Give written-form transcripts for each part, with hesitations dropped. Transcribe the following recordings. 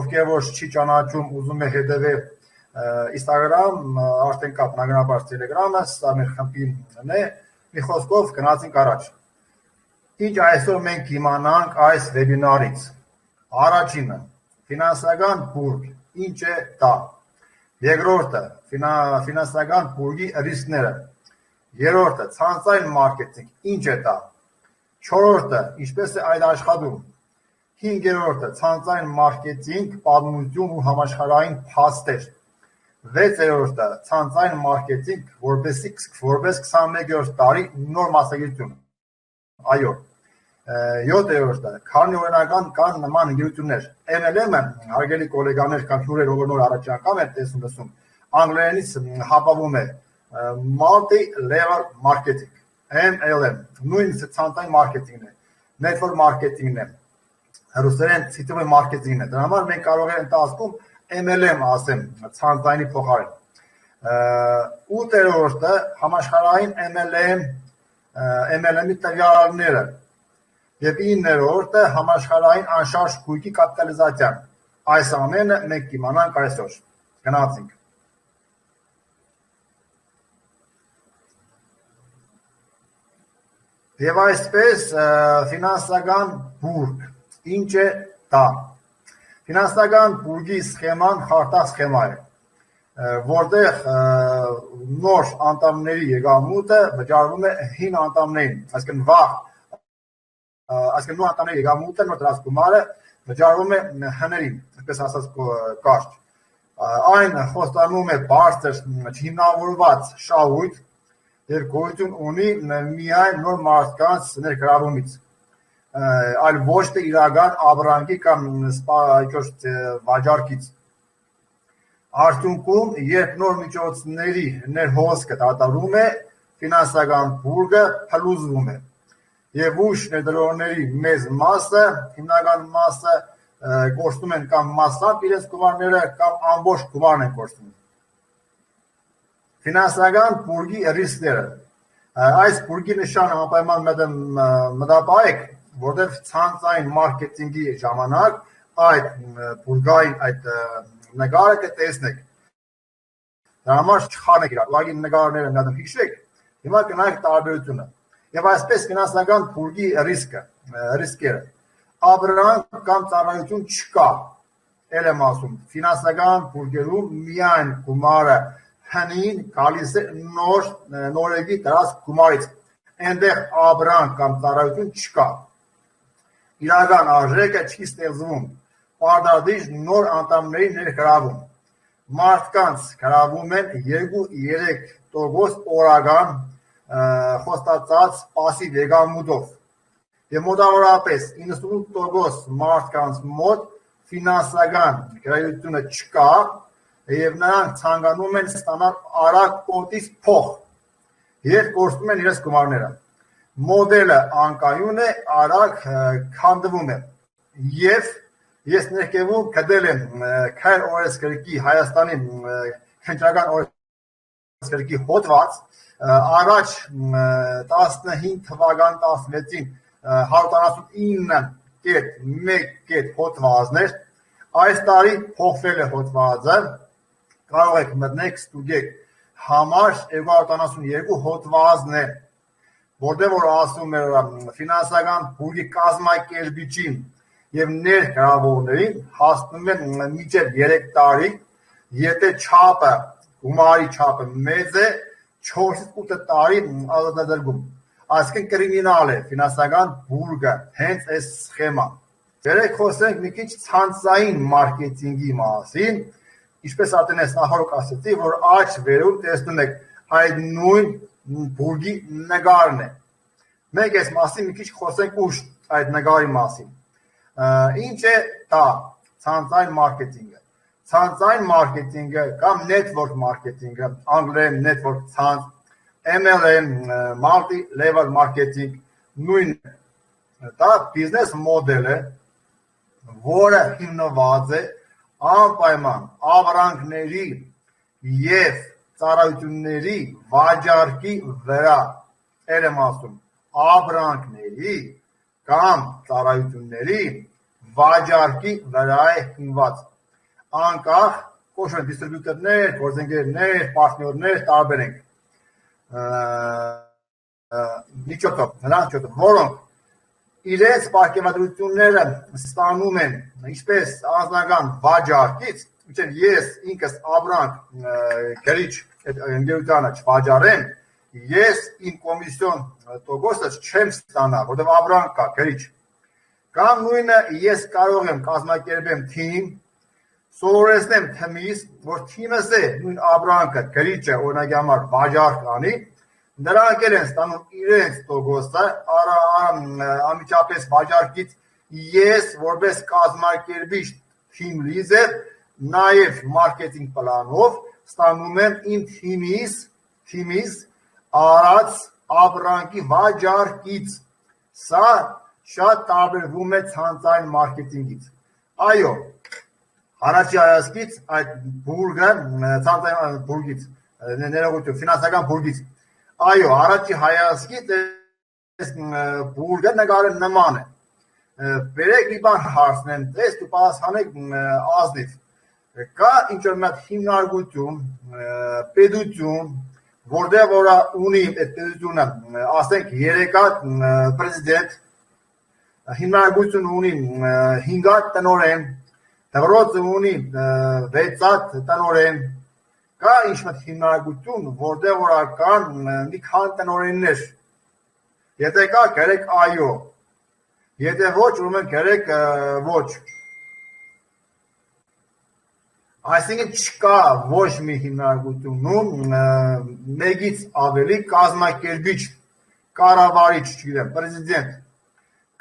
ովքեր որ չի ճանաչում, ուզում է հետևել Instagram, արդեն կա բնականաբար Telegram-ը, սա մեր խմբին է, մի խոսքով գնացինք առաջ։ Ինչ այսօր մենք իմանանք այս վեբինարից։ Առաջինը, ֆինանսական բուրգ, ինչ է դա։ Երկրորդը, ֆինանսական բուրգի ռիսկները։ Երրորդը, ցանցային մարքեթինգ, ինչ է դա։ Չորրորդը, ինչպես է այդ աշխատում։ Հինգերորդը, ցանցային մարքեթինգ, պատմություն ու համաշխարհային փաստեր։ Վեցերորդը, ցանցային մարքեթինգ, որպես 21-րդ դարի նոր մասնագիտություն։ Այո։ 7-րդը, քանի օրինական կան նման ընկերություններ։ MLM-ը, հարգելի գոլեգաներ կամ հյուրեր, ով նոր առաջին անգամ են տեսնում, անգլերենից հապավում է multi-level marketing, MLM, նույն ցանցային մարքեթինգն է, network marketing-ն է, ռուսերեն ցիտովի մարքեթինգն է։ Դրա համար մենք կարող ենք ընթացքում MLM ասեմ, ցանցայինի փոխարեն։ 8-րդը, համաշխարհային MLM-ի տվյալները։ Եվ 9-րդը, համաշխարհային անշարժ գույքի կապիտալիզացիան։ Այս ամենը մենք կիմանանք այսօր։ Գնացինք։ Եվ այսպես ֆինանսական բուրգ, ինչ է դա։ Ֆինանսական բուրգի սխեման խարտակ սխեմա է, որտեղ նոր անդամների եկամուտը վճարվում է հին անդամներին, այսինքն նոր անդամների եկամուտը, նոր դրած գումարը վճարվում է հներին, այսպես ասած կարճ։ Այն խոստանում է բարձր հիմնավորված շահույթ և գոյություն ունի միայն նոր մարդկանց ներգրավումից, այլ ոչ թե իրական ապրանքի կամ վաճառքից։ Արդյունքում, երբ նոր միջոցների ներհոսքը դադարում է, ֆինանսական բուրգը փլուզվում է, և ուշ ներդրողների մեծ մասը, հիմնական մասը կորցնում են կամ մասամբ իրենց գումարները, կամ ամբողջ գումարն են կորցնում։ Ֆինանսական բուրգի ռիսկները։ Այս բուրգի նշանը անպայման մտապահեք, որտեղ ցանցային մարքեթինգի ժամանակ այդ բուրգային այդ նկարը կտեսնեք։ Դրա համար չխառնեք իրար, ուղղակի նկարները մի հատ հիշեք, հիմա գնանք տարբերությունը։ Եվ այսպես ֆինանսական բուրգի ռիսկերը։ Ապրանք կամ ծառայություն չկա, էլ եմ ասում, ֆինանսական բուրգերում միայն գումարը հնին գալիս է նորեգի դրած գումարից, այնտեղ ապրանք կամ ծառայություն չկա, իրական արժեքը չի ստեղծվում, պարտադիր նոր անդամների ներգրավում, մարդկանց գրավում են 2-3% օրական խոստացած պասիվ եկամուտով, և մոտավորապես 98% մարդկանց մոտ ֆինանսական գրավությունը չկա, և նրանք ցանկանում են ստանալ արագ օտից փող, երբ կորցնում են իրենց գումարները։ Մոդելը անկայուն է, արագ քանդվում է, և ես ներքևում գտել եմ Քայլ օրենսգրքի Հայաստանի քննչական օրենսգրքի հոդված, առաջ 15 թվական 16-ին 199.1 հոդվածներ, այս տարի փոխվել է հոդվածը, կարող եք մտնեք, ստուգեք, համար 272 հոդվածն է, որտեղ որ ասում է ֆինանսական բուրգի կազմակերպիչին և ներգրավողներին հասնում են մինչև 3 տարի, եթե չափը, գումարի չափը մեծ է, 4-8 տարի ազատազրկում, այսինքն կրիմինալ է ֆինանսական բուրգը, հենց այս սխեման։ Երեք խոսենք մի քիչ ցանցային մարքեթինգի մասին, ինչպես արդեն ես նախորդ ասացի, որ աջ վերում տեսնում եք այդ նույն բուրգի նկարն է։ Մենք այս մասին մի քիչ խոսենք ուշ այդ նկարի մասին։ Ինչ է դա ցանցային մարքեթինգը։ Ցանցային մարքեթինգը կամ network marketing-ը, անգլերեն network ցանց, MLM, multi-level marketing, նույն դա բիզնես մոդել է, որը հիմնված է անպայման ապրանքների և ծառայությունների վաճառքի վրա, էլ եմ ասում, ապրանքների կամ ծառայությունների վաճառքի վրա է հիմնված։ Անկախ կոչվում են դիստրիբյուտորներ, գործընկերներ, պարտներներ տարբեր են։ Միջոցով, որոնք իրենց պարգևատրությունները ստանում են ինչպես անձնական վաճառքից, մինչև ես ինքս ապրանք գրիչ ընկերությանը չվաճառեմ, ես իմ կոմիսիոն տոկոսը չեմ ստանա, որտեղ ապրանք կա գրիչ։ Կամ նույնը ես կարող եմ կազմակերպեմ թիմ, սովորեցնեմ թիմից, որ թիմս է նույն ապրանքը գրիչը օրինակի համար վաճառք անի, նրանք են ստանում իրենց տոկոսը անմիջապես վաճառքից, ես որպես կազմակերպիչ թիմ լիդեր նաև մարքեթինգ պլանով ստանում եմ իմ թիմից արած ապրանքի վաճառքից։ Սա շատ տարբերվում է ցանցային մարքեթինգից։ Այո, առաջի հայացքից այդ բուրգը ցանցային բուրգից, ներողություն, ֆինանսական բուրգից։ Այո, առաջի հայացքից այս բուրգը նկարը նման է։ Բերեք մի բան հարցնեմ, դες դու պատասխանեք ազնիվ։ Կա ինչ-որ մի հատ հիմնարկություն, պետություն, որտեղ որ ունի այդ պետությունը, ասենք 3 հատ պրեզիդենտ, հիմնարկություն ունի 5 հատ տնօրեն, դպրոցը ունի 6 հատ տնօրեն, կա ինչ-որ հիմնարկություն, որտեղ որ կան մի քանի տնօրեններ։ Եթե կա, գրեք այո։ Եթե ոչ, ուրեմն գրեք ոչ։ Այսինքն չկա ոչ մի հիմնարկությունում մեկից ավելի կազմակերպիչ, կառավարիչ, չգիտեմ, պրեզիդենտ,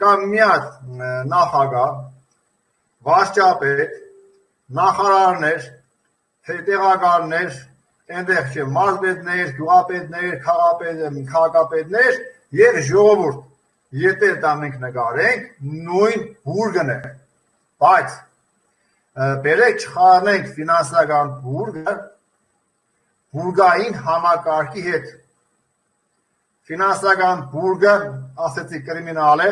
կամ մի հատ նախագահ, վարչապետ, նախարարներ, տեղակալներ, այնտեղ չէ մարզպետներ, գյուղապետներ, քաղաքապետներ եւ ժողովուրդ։ Եթե դա մենք նկարենք, նույն բուրգն է, բայց բերեք չխառնենք ֆինանսական բուրգը բուրգային համակարգի հետ։ Ֆինանսական բուրգը, ասեցի, կրիմինալ է,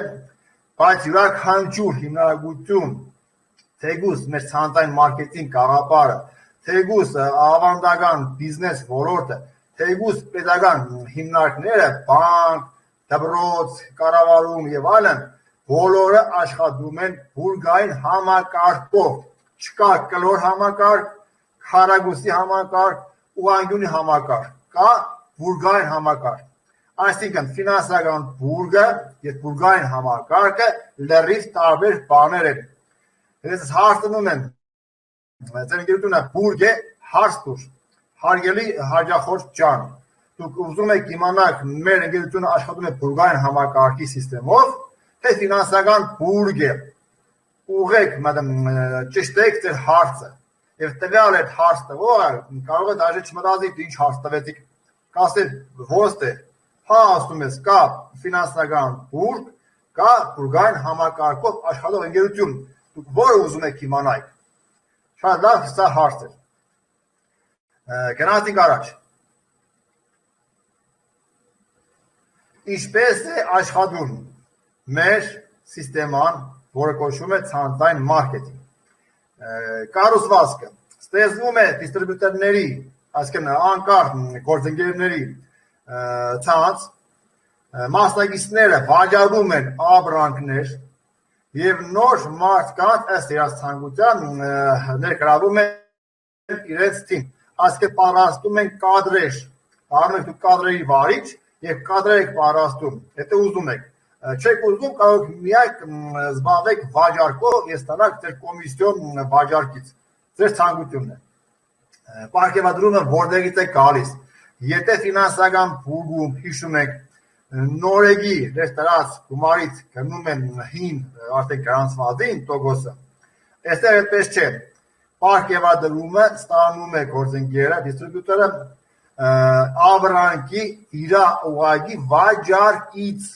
բայց յուրաքանչյուր հիմնարկություն, թեկուզ մեր ցանցային մարքեթինգ կառավարը, թեկուզ ավանդական բիզնես ոլորտը, թեկուզ պետական հիմնարկները, բանկ, դպրոց, կառավարում եւ այլն, բոլորը աշխատում են բուրգային համակարգով։ Չկա կլոր համակարգ, քարագուսի համակարգ, ուղղանկյունի համակարգ, կա բուրգային համակարգ։ Այսինքն ֆինանսական բուրգը եւ բուրգային համակարգը լրիվ տարբեր բաներ են։ Ես հարցնում եմ, ձեր ընկերությունը բուրգ է, հարց տուր, հարգելի հաջախորդ ջան, դուք ուզում եք իմանալ մեր ընկերությունը աշխատում է բուրգային համակարգի համակարգով, թե ֆինանսական բուրգ է։ Ուղեք ճշտեք ձեր հարցը եւ տվյալ այդ հարց տվողը կարող է դաժե չմտածի ինչ հարց տվեցիք, կասել ոստ է, հա ասում ես կա ֆինանսական բուրգ, կա բուրգային համակարգով աշխատող ընկերություն, դուք որը ուզում եք իմանալ։ Շատ լավ, սա հարց է։ Գնացինք առաջ։ Ինչպես է աշխատում մեր համակարգը, որը կոչվում է ցանցային մարքեթինգ։ Կառուցվածքը ստեղծվում է դիստրիբյուտորների, այսինքն անկախ գործընկերների ցանց, մասնակիցները վաճառում են ապրանքներ եւ նոր մարդկանց ըստ իրենց ցանկության ներգրավում են իրենց թիմ։ Այսինքն պատրաստում են կադրեր, առնեք դուք կադրերի վարիչ եւ կադրեր եք պատրաստում, եթե ուզում եք։ Չեք ուզում, կարող միակ զբաղվեք վաճառքով եւ ստանաք ձեր կոմիսիոն վաճառքից, ձեր ցանկությունն է։ Պարգևատրումը որտեղից է գալիս։ Եթե ֆինանսական բուրգում հիշում եք նորեգի դեր տրած գումարից գնում են հին արդեն գրանցվածին տոկոսը, այստեղ այդպես չէ։ Պարգևատրումը ստանում է գործընկերը, դիստրիբյուտորը ապրանքի իր ուղղակի վաճառքից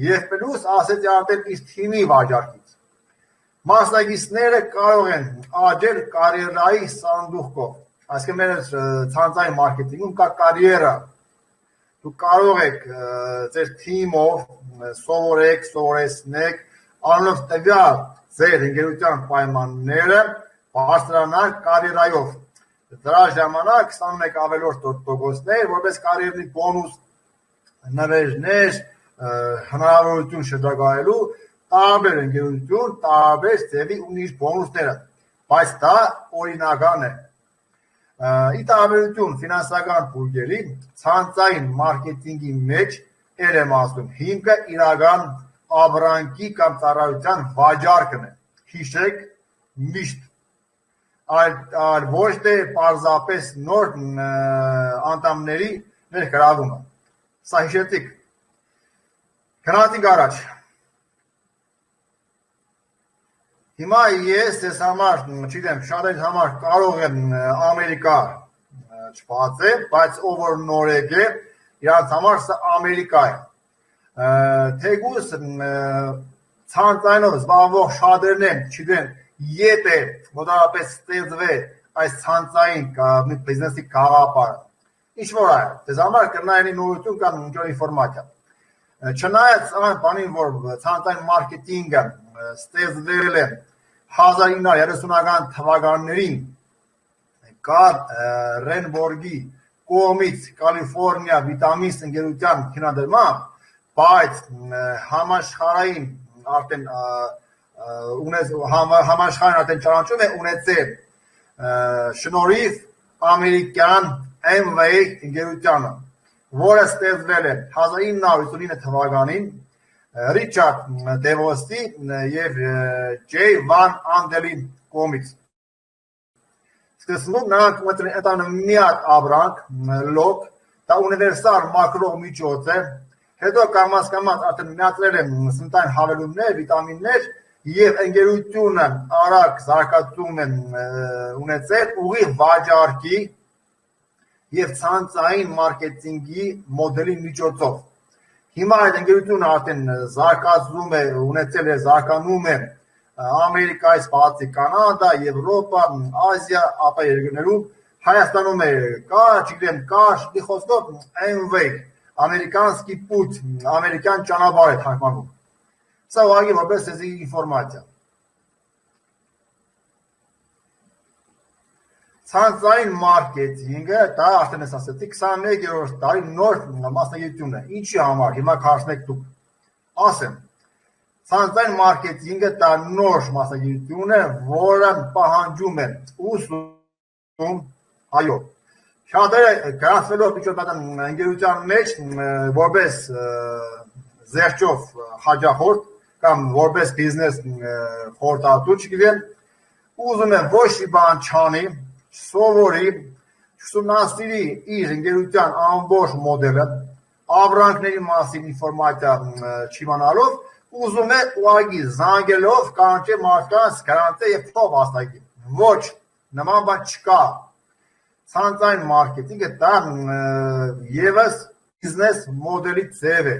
եւ պլյուս ասեցի արդեն իր թիմի վաճառքից։ Մասնակիցները կարող են աճել կարիերայի սանդուղքով։ Այսինքն մեր ցանցային մարքեթինգում կա կարիերա։ Դուք կարող եք ձեր թիմով սովորեք, սովորեցնեք, անով տվյալ ձեր ընկերության պայմանները բարձրանալ կարիերայով։ Դրա ժամանակ ստանում եք ավելորդ տոկոսներ, որպես կարիերնի բոնուս, նվերներ, հնարավորություն շրջագայելու, տարբեր ընկերություն, տարբեր ձևի ունի իր բոնուսները, բայց դա օրինական է։ Ի տարբերություն ֆինանսական բուրգերի, ցանցային մարքեթինգի մեջ էլ եմ ասում, հիմքը իրական ապրանքի կամ ծառայության վաճառքն է։ Հիշեք միշտ, այլ ոչ թե պարզապես նոր անդամների ներգրավումը։ Սա հիշեցիք։ Գնացինք առաջ։ Հիմա ես ես համար, չգիտեմ, շատերի համար կարող եմ Ամերիկա չբացել, բայց ով որ նորեկ է, իրանց համար սա Ամերիկա է։ Թեկուզ ցանցայինով զբաղվող շատերն են, չգիտեմ, եթե մոտավորապես ստեղծվի այս ցանցային բիզնեսի գաղափարը։ Ինչ որ է, դες համար կնայանի նորություն կամ ինչ-որ ինֆորմացիա։ Չնայած այն բանին, որ ցանցային մարքեթինգը ստեղծվել է 1930-ական թվականներին կար Ռենբորգի կողմից Կալիֆոռնիա վիտամինս ընկերության հիմնադրմամբ, բայց համաշխարհային արդեն ճանաչում է ունեցել շնորհիվ ամերիկյան Amway ընկերությանը, որը ստեղծվել է 1959 թվականին Ռիչարդ Դևոսի և Ջեյ Վան Անդելի կողմից։ Սկզբում նրանք ընտրել մի հատ ապրանք, լոկ, դա ունիվերսալ մաքրող միջոց է, հետո կամաց արդեն միացրել են սննդային հավելումներ, վիտամիններ և ընկերությունը արագ զարգացում են ունեցել ուղիղ վաճառքի և ցանցային մարքեթինգի մոդելի միջոցով։ Հիմա այդ ընկերությունը արդեն զարգացում է, ունեցել է, զարգանում է Ամերիկայից բացի Կանադա, Եվրոպա, Ասիա, ապա երկրներում, Հայաստանում է կա, չգիտեմ, կա, մի խոսքով Amway, ամերիկանսկի պուտ, ամերիկյան ճանապարհ է թարգմանում։ Սա ուղղակի որպես ինֆորմացիա։ Ցանցային մարքեթինգը, դա արդեն ես ասեցի, 21-րդ տարի նոր մասնագիտություն է։ Ինչի համար, հիմա քարսնեք դուք։ Ասեմ, ցանցային մարքեթինգը դա նոր մասնագիտություն է, որը պահանջում է ուսում, այո։ Շատերը գրանցվելով միջոցառման ընկերության մեջ որպես զերծով հաջախորդ կամ որպես բիզնես խորհրդատու, չգիտեմ, ուզում են ոչ մի բան չանի, սովորի, ուսումնասիրի իր ընկերության ամբողջ մոդելը, ապրանքների մասին ինֆորմացիա չիմանալով, ուզում է ուղղակի զանգելով կանչի մարդկանց գրանցել և փող վաստակի։ Ոչ, նման բան չկա։ Ցանցային մարքեթինգը դա ևս բիզնես մոդելի ձև է,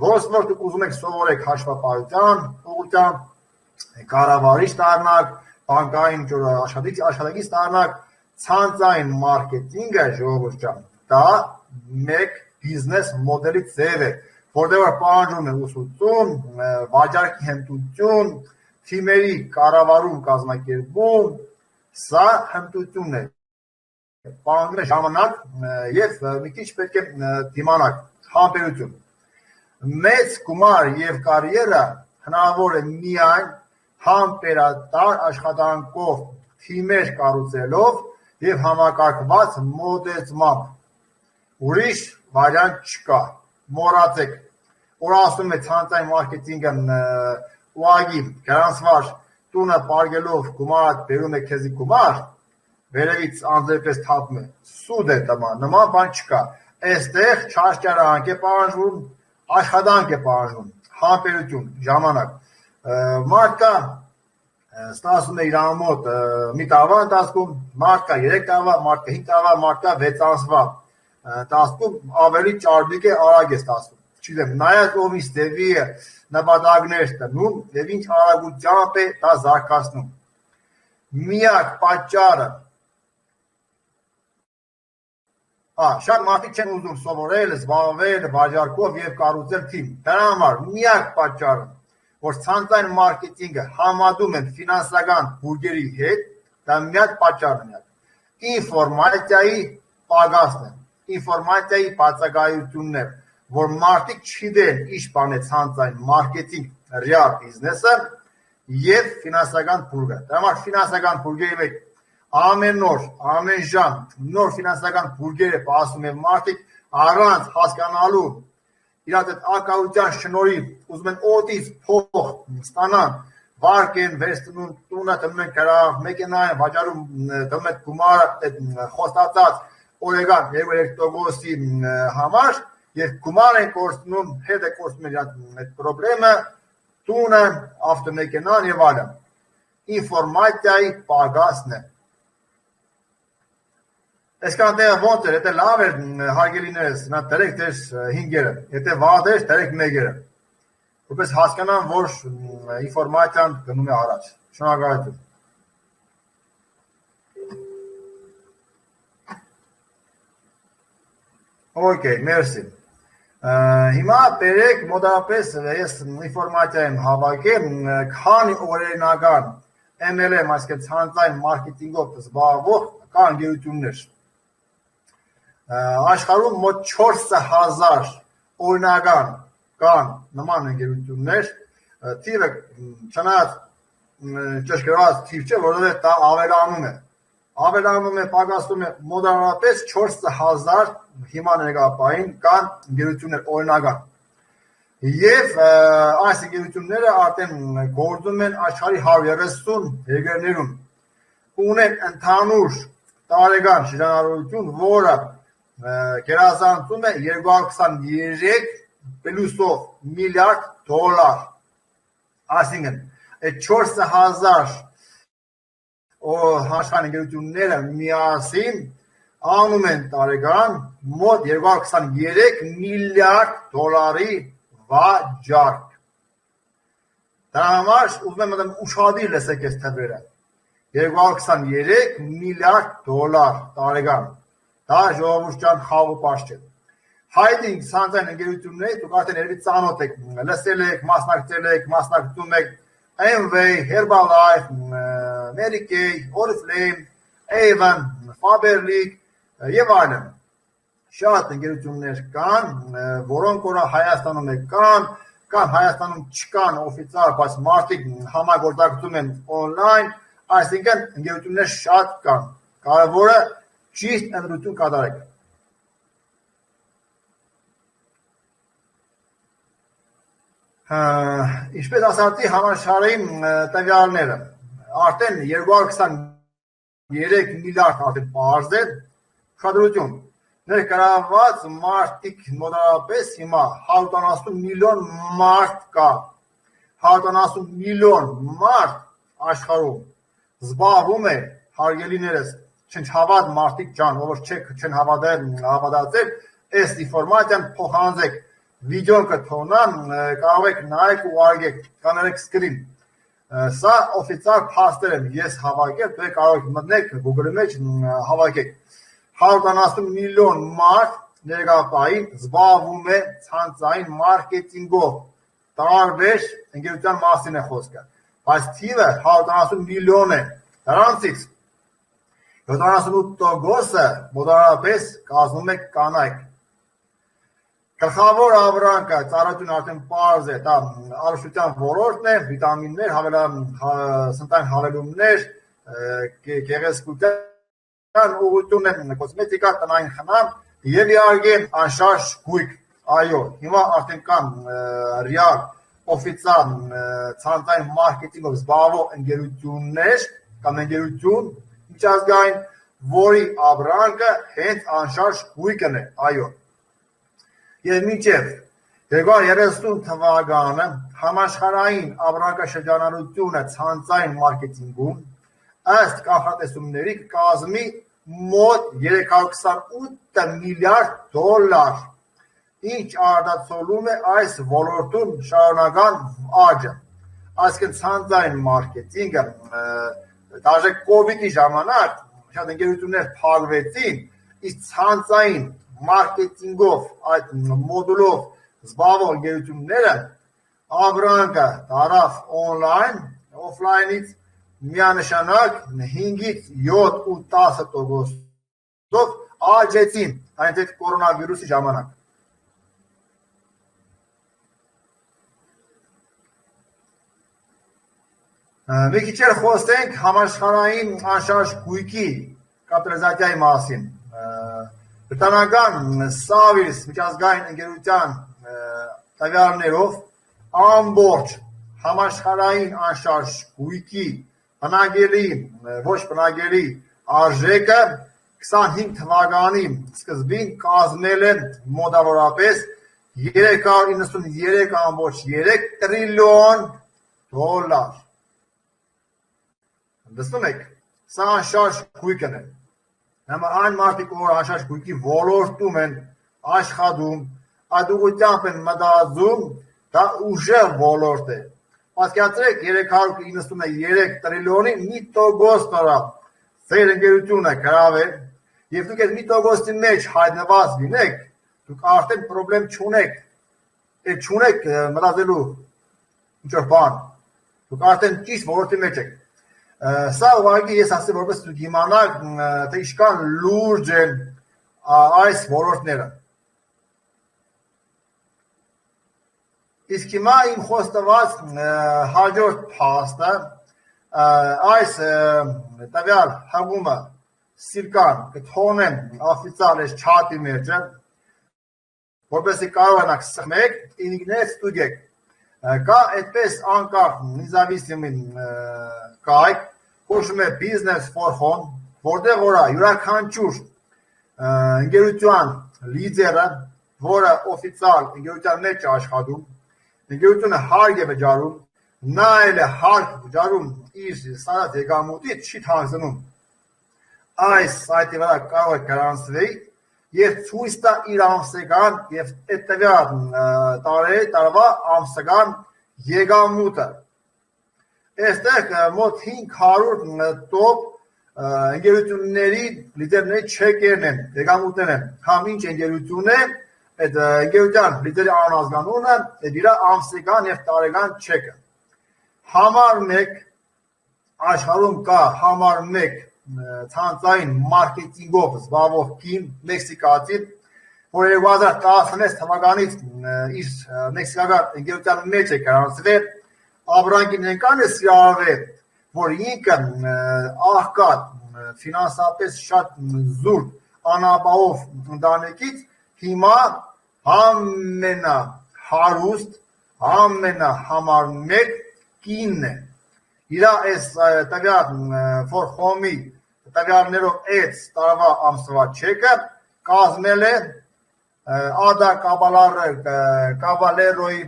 որից որ դուք ուզում եք սովորեք հաշվապահության, ուղղության, կառավարիչ դառնալ, բանկային աշխատակից դառնալ, ցանցային մարքեթինգը ժողովուրդ ջան, դա մեկ բիզնես մոդելի ձև է, որտեղ որ պահանջում է ուսուցում, վաճառքի հմտություն, թիմերի կառավարում, կազմակերպում, սա հմտությունն է, պահանջում է ժամանակ և մի քիչ պետք է դիմանալ, համբերություն։ Մեծ գումար և կարիերա հնարավոր է միայն համբերատար աշխատանքով, թիմեր կառուցելով և համակարգված մոտեցմամբ։ Ուրիշ վարիանտ չկա, մոռացեք, որ ասում է ցանցային մարքեթինգը ուղղակի գրանցված տունը պարգելով գումար բերում է քեզի գումար, վերևից անձրպես թափում է, սուտ է նման բան չկա։ Այստեղ չարչարանք է պահանջվում, աշխատանք է պահանջվում, համբերություն, ժամանակ։ Մարդկա ստացվում է իր մոտ մի տարվա ընթացքում, մարդկա 3 տարվա, մարդկա 5 տարվա, մարդկա 6 ամսվա ընթացքում ավելի ճարպիկ է, արագ է ստացվում։ Չգիտեմ, նայած ով ինչ ձևի նպատակներ տնում և ինչ արագությամբ է դա զարգացնում։ Միակ պատճառը շատ մարդիկ չեն ուզում սովորել, զբաղվել վաճառքով և կառուցել թիմ։ Դրա համար միակ պատճառը, որ ցանցային մարքեթինգը համատում են ֆինանսական բուրգերի հետ, դա մի հատ պատճառն է։ Ինֆորմացիայի պակասն է, ինֆորմացիայի բացակայությունն է, որ մարդիկ չգիտեն ինչ բան է ցանցային մարքեթինգ ռեալ բիզնեսը եւ ֆինանսական բուրգը։ Դա համար ֆինանսական բուրգերի մեջ ամեն օր, ամեն ժամ նոր ֆինանսական բուրգերը բացում են մարդիկ առանց հասկանալու իրաց այդ ակաության շնորհիվ ուզում են օդից փող ստանան, վարկեն, վերցնում տունը, դնում են գրավ, մեքենա են վաճառում, դնում են գումարը այդ խոստացած օրեգան 2% համար եւ գումար են կորցնում, հետ է կորցնում այդ խնդրեմը, տունը, ավտոմեքենան եւ այլն։ Ինֆորմացիայի պակասն է։ Այսքան դե ոնց է, եթե լավ է հարգելիներս, նա դերեք դες 5-երը, եթե վատ է, դերեք 1-երը։ Որպես հասկանան, որ ինֆորմացիան գնում է առաջ։ Շնորհակալություն։ Okay, merci։ Հիմա բերեք մոտավորապես ես ինֆորմացիա եմ հավաքել, քանի օրինական MLM, այսինքն ցանցային մարքեթինգով զբաղվող կան ընկերություններ։ Աշխարհում մոտ 4000 օրինական կան նման ընկերություններ, թիվը չնայած ճշգրիտ թիվ չէ, որովհետև դա ավելանում է, պակասում է մոտավորապես 4000 հիմա ներկայապահին կան ընկերություններ օրինական։ Եվ այս ընկերությունները արդեն գործում են աշխարհի 130 երկրներում, ունեն ընդհանուր տարեկան շրջանառություն, որը գերազանցում է 223 պլյուսով միլիարդ դոլար։ Այսինքն, այդ 4000 աշխարհի ընկերությունները միասին անում են տարեկան մոտ 223 միլիարդ դոլարի վաճառք։ Դա համար ուզում եմ ուշադիր լսեք այս թվերը։ 223 միլիարդ դոլար տարեկան։ Դա ժողովուրդյան խաղապաշտ չէ։ Հայտնի ցանցային ընկերությունների դուք արդեն երևի ծանոթ եք, լսել եք, մասնակցել եք, մասնակցում եք Amway, Herbalife, Mary Kay, Oriflame, Avon, Faberlic եւ այլն։ Շատ ընկերություններ կան, որոնք որ Հայաստանում կան Հայաստանում չկան օֆիցիալ, բայց մարդիկ համագործակցում են on-line, այսինքն ընկերություններ շատ կան։ Կարևորը ճիշտ ընտրություն կատարեք։ Ինչպես ասացի, համաշխարհային տվյալները արդեն 223 միլիարդ արդեն բարձ է, ուշադրություն, ներկայացված մարդիկ մոտավորապես հիմա 170 միլիոն մարդ կա, 170 միլիոն մարդ աշխարհում զբաղվում է, հարգելիներս, չհավատ մարդիկ ջան, ով չեն հավատացել, այս ինֆորմացիան փոխանցեք, վիդեոն կթողնամ, կարող եք նայեք ու արգեք, կաներեք սկրին։ Սա օֆիցիալ փաստեր եմ ես հավաքել, դուք կարող եք մտնեք Google-ի մեջ հավաքեք։ 170 միլիոն մարդ ներկայացային զբաղվում է ցանցային մարքեթինգով, տարբեր ընկերության մասին է խոսքը, բայց թիվը 170 միլիոն է, դրանցից 78%-ը մոտավորապես կազմում է կանայք։ Գլխավոր ապրանքը ծառայություն արդեն պարզ է, դա առողջության ոլորտն է, վիտամիններ, սննդային հավելումներ, գեղեցկության ուղղությունն է, կոսմետիկա, տնային խնամ եւ իհարկե անշարժ գույք։ Այո, հիմա արդեն կան ռեալ օֆիցիալ ցանցային մարքեթինգով զբաղվող ընկերություններ կամ ընկերություն միջազգային, որի ապրանքը հենց անշարժ գույքն է, այո։ Եվ մինչև 2030 թվականը համաշխարհային ապրանքաշրջանառությունը ցանցային մարքեթինգում ըստ կանխատեսումների կկազմի մոտ 328 միլիարդ դոլար, ինչ արտացոլում է այս ոլորտում շարունակական աճը։ Այսինքն ցանցային մարքեթինգը դաժե կոവിഡ്ի ժամանակ շատ ընկերություններ փակվեցին, իսկ ցանցային մարքեթինգով այդ մոդուլով զբաղվող ընկերությունները Ապրանքը տարավ օնլայն, օֆլայնից միանշանակ 5-ից 7 ու 10% աճեցին այդ կորոնավիրուսի ժամանակ։ Մի քիչ խոսենք համաշխարհային անշարժ գույքի կապիտալիզացիայի մասին։ Բրիտանական Savills միջազգային ընկերության տվյալներով ամբողջ համաշխարհային անշարժ գույքի բնագելի, ոչ բնագելի արժեքը 25 թվականի սկզբին կազմել է մոտավորապես 393.3 տրիլիոն դոլար։ Դասում եք, սա անշարժ գույքն է։ Հիմա այն մարդիկ, որ անշարժ գույքի ոլորտում են աշխատում, այդ ուղղությամբ են մտածում, դա ուժեղ ոլորտ է։ Պատկերացրեք 393 տրիլիոնի 1% տարավ ձեր ընկերությունը գրավել, եւ դուք այդ 1%-ի մեջ հայտնված լինեք, դուք արդեն խնդրեմ չունեք, այդ չունեք մտածելու ինչ-որ բան, դուք արդեն ճիշտ ոլորտի մեջ եք։ Սա ուղղակի ես ասեմ, որպես դուք իմանաք, թե ինչքան լուրջ են այս ոլորտները։ Իսկ հիմա իմ խոստված հաջորդ փաստը այս տվյալ հղումը սիրկան կթողնեմ օֆիցիալ այս չաթի մեջը, որպեսզի կարողանաք սխմեք, ինքներս ստուգեք։ Կա այդպես անկախ նիզավիսիմին կայք, կոչվում է Business for Home, որտեղ որա յուրաքանչյուր ընկերության լիդերը, որը օֆիցիալ ընկերության մեջ աշխատում, ընկերությունը հարկ է վճարում, նա էլ է հարկ վճարում իր ստացած եկամուտից չի թաքցնում։ Այս սայթի վրա կարող եք գրանցվել եւ ցույց տա իր ամսական եւ այդ տարվա ամսական եկամուտը։ Այստեղ մոտ 500 տոպ ընկերությունների լիդերների չեկերն են, եկամուտներն են։ Համ ինչ ընկերություն է, այդ ընկերության լիդերի անազգանունը, այդ իր ամսական եւ տարեկան չեկը։ Համար 1 աշխարհում կա համար 1 ցանցային մարքեթինգով զբաղվող կին մեքսիկացի, որ 2016 թվականից իր մեքսիկական ընկերության մեջ է գրանցվել, ապրանքին այնքան է սիրահարվել, որ ինքը աղքատ ֆինանսապես շատ զուրկ անապահով ընտանիքից հիմա ամենահարուստ, ամենահամար 1 կինն է։ Իր այս տվյալ for home-ի տվյալներով այդ տարվա ամսվա չեկը կազմել է Ադա Կաբալերոյի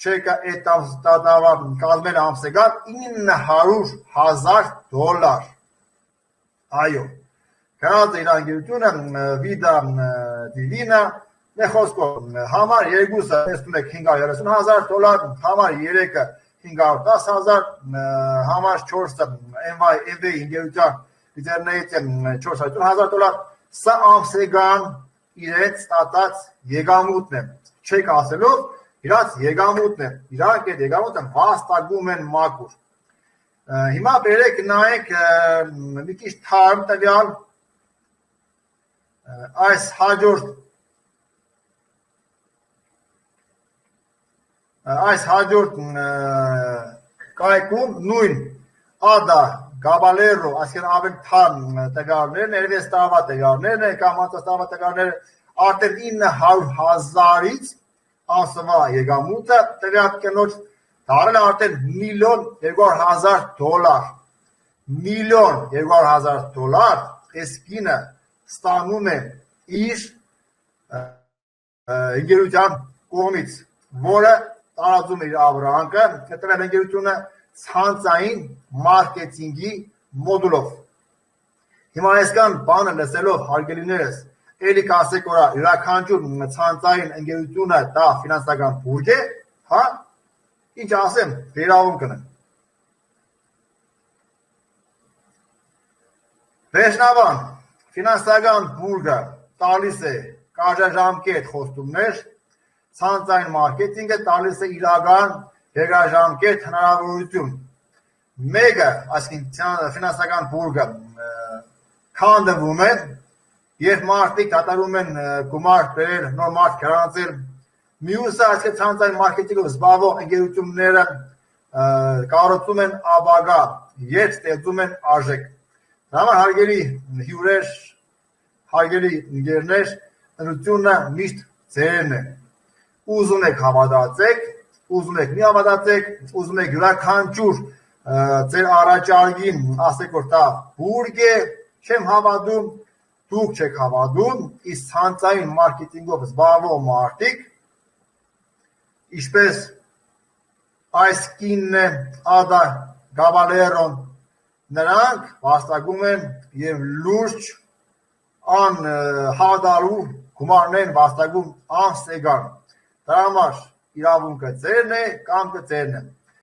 չեկը այդ տարվա կազմել է ամսական $900,000։ Այո, գրած իր ընկերությունը Vida Divina, խոսքով համար 2-ը տեսնում եք $530,000, համար 3-ը $510,000, համար 4-ը MV ընկերության լիդերներից $400,000, սա ամսական իրենց ստացած եկամուտն է, չեք ասելով իրաց եկամուտն է, իրանք այդ եկամուտը վաստակում են մաքուր։ Հիմա բերեք նայեք մի քիչ թարմ տվյալ այս հաջորդ կայքում նույն Ադա Գաբալերո, այսինքն ավելի թարմ տվյալներն, երևի տարվա տվյալներն են կամ տարվա տվյալները արդեն 900,000-ից ամսվա եկամուտը տվյալ կնոջ դարել արդեն $1,200,000, $1,200,000 այս կինը ստանում է իր ընկերության կողմից, որը տարածում է իր ապրանքը, հետևել ընկերությունը ցանցային մարքեթինգի մոդուլով։ Հիմա այսքան բանը լսելով հարգելիներս, էլի կասեք, որ յուրաքանչյուր ցանցային ընկերությունը դա ֆինանսական բուրգ է, հա? Ինչ ասեմ, վերահում կնեմ։ Վերջնաբան, ֆինանսական բուրգը տալիս է կարճաժամկետ խոստումներ, ցանցային մարքեթինգը տալիս է իրական երկարաժամկետ հնարավորություն։ Մեկը, այսինքն ֆինանսական բուրգը քանդվում է, եւ մարդիկ կատարում են գումար բերել, նոր մարդ գրանցել։ Մյուսը, այսինքն ցանցային մարքեթինգով զբաղվող ընկերությունները կառուցում են ապագա, երբ ստեղծում են արժեք։ Դա համար հարգելի հյուրեր, հարգելի ընկերներ, ընտրությունը միշտ ձերն է։ Ուզում եք հավատացեք, ուզում եք մի հավատացեք, ուզում եք յուրաքանչյուր ձեր առաջարկին ասեք, որ դա բուրգ է, չեմ հավատում, դուք չեք հավատում, իսկ ցանցային մարքեթինգով զբաղվող մարդիկ, ինչպես այս կինն է, Ադա Գաբալերոն, նրանք վաստակում են եւ լուրջ անհավատալու գումարներ վաստակում անսեգան։ Դրա համար իրավունքը ձերն է, կամքը ձերն է։